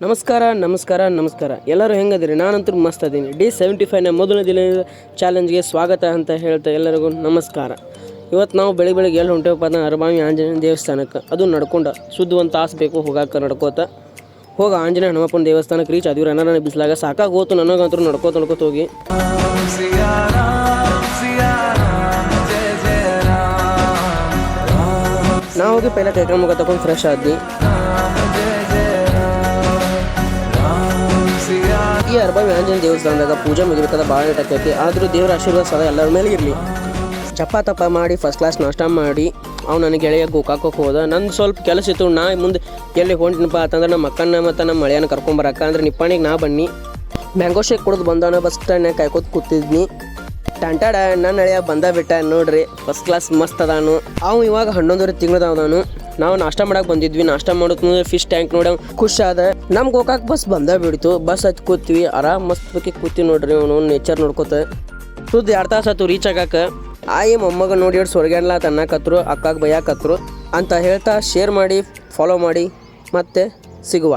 ನಮಸ್ಕಾರ ಎಲ್ಲರೂ ಹೆಂಗದಿರಿ? ನಾನಂತೂ ಮಸ್ತ್ ಅದೀನಿ. Day 75ನ ಮೊದಲ ದಿನದ ಚಾಲೆಂಜ್ಗೆ ಸ್ವಾಗತ ಅಂತ ಹೇಳ್ತಾ ಎಲ್ಲರಿಗೂ ನಮಸ್ಕಾರ. ಇವತ್ತು ನಾವು ಬೆಳಿಗ್ಗೆ ಎಲ್ಲಿ ಹೊಂಟೇವಪ್ಪ ಅಂದ್ರೆ ಅರಬಾವಿ ಆಂಜನೇಯ ದೇವಸ್ಥಾನಕ್ಕೆ. ಅದು ನಡ್ಕೊಂಡು ಶುದ್ಧ ಒಂದು ತಾಸು ಬೇಕು ಹೋಗಾಕ ನಡ್ಕೋತ ಹೋಗಿ ಆಂಜನೇಯ ಹನುಮಪ್ಪನ ದೇವಸ್ಥಾನಕ್ಕೆ ರೀಚ್ ಆದ್ವಿ. ರನ್ನ ಬಿಸಿಲಾಗ ಸಾಕಾಗಿ ಹೋತು ನನಗಂತೂ ನಡ್ಕೋತ ಹೋಗಿ. ನಾವು ಹೋಗಿ ಪೈಲ ಕೈಕ ಮುಖ ತಗೊಂಡು ಫ್ರೆಶ್ ಆದ್ವಿ. ಈ ಅರಬಾವಿ ಆಂಜನೇಯ ದೇವಸ್ಥಾನದಾಗ ಪೂಜೆ ಮುಗಿಬೇಕಾದ ಭಾಳ ಲೇಟ್ ಆಗ್ತೈತಿ. ಆದರೂ ದೇವರ ಆಶೀರ್ವಾದ ಸದಾ ಎಲ್ಲರ ಮೇಲೆ ಇರಲಿ. ಚಪ್ಪ ಮಾಡಿ ಫಸ್ಟ್ ಕ್ಲಾಸ್ ನಾಷ್ಟ ಮಾಡಿ ನನ್ನ ಗೆಳೆಯ ಗೋಕಾಕಕ್ಕೆ ಹೋದ. ನಂದು ಸ್ವಲ್ಪ ಕೆಲಸ ಇತ್ತು. ನಾ ಮುಂದೆ ಎಲ್ಲಿ ಹೊಂಟಿನಪ್ಪ ಅಂತಂದ್ರೆ ನಮ್ಮ ಅಕ್ಕನ ಮತ್ತು ನಮ್ಮ ಮಳೆಯನ್ನು ಕರ್ಕೊಂಬರಕ್ಕ ಅಂದ್ರೆ ನಿಪ್ಪಾಣಿಗೆ ನಾ ಬನ್ನಿ ಮ್ಯಾಂಗೋ ಶೇಕ್ ಕುಡಿದು ಬಂದವನ ಬಸ್ ಸ್ಟ್ಯಾಂಡ್ನಾಗ ಕಾಯ್ಕೋತ ಕೂತಿದ್ನಿ. ಟಂಟಾಡ ನನ್ನ ಹಳೆಯ ಬಿಟ್ಟ ನೋಡ್ರಿ, ಫಸ್ಟ್ ಕ್ಲಾಸ್ ಮಸ್ತ್ ಅದಾನು. ಅವು ಇವಾಗ 11 ತಿಂಗಳದವನು. ನಾವು ನಾಷ್ಟ ಮಾಡಕ್ಕೆ ಬಂದಿದ್ವಿ. ನಾಷ್ಟ ಮಾಡೋದು ಫಿಶ್ ಟ್ಯಾಂಕ್ ನೋಡಿ ಖುಷಿ ಆದ. ನಮ್ಮ ಗೋಕಾಕ್ ಬಸ್ ಬಿಡ್ತು. ಬಸ್ ಹತ್ತಿ ಕೂತ್ವಿ, ಆರಾಮ್ ಮಸ್ತ್ ಬಗ್ಗೆ ಕೂತೀವಿ ನೋಡ್ರಿ. ಅವನು ನೇಚರ್ ನೋಡ್ಕೋತ ಸುದ್ದ 2 ತಾಸು ಆಯ್ತು ರೀಚ್ ಆಗಾಕ. ಮೊಮ್ಮಗ ನೋಡಿ ಸೊರ್ಗ್ಯಾನ್ಲ ತನ್ನಕತ್ರು, ಅಕ್ಕಾಗ ಬೈಯಾಕತ್ರು ಅಂತ ಹೇಳ್ತಾ ಶೇರ್ ಮಾಡಿ, ಫಾಲೋ ಮಾಡಿ, ಮತ್ತೆ ಸಿಗುವ.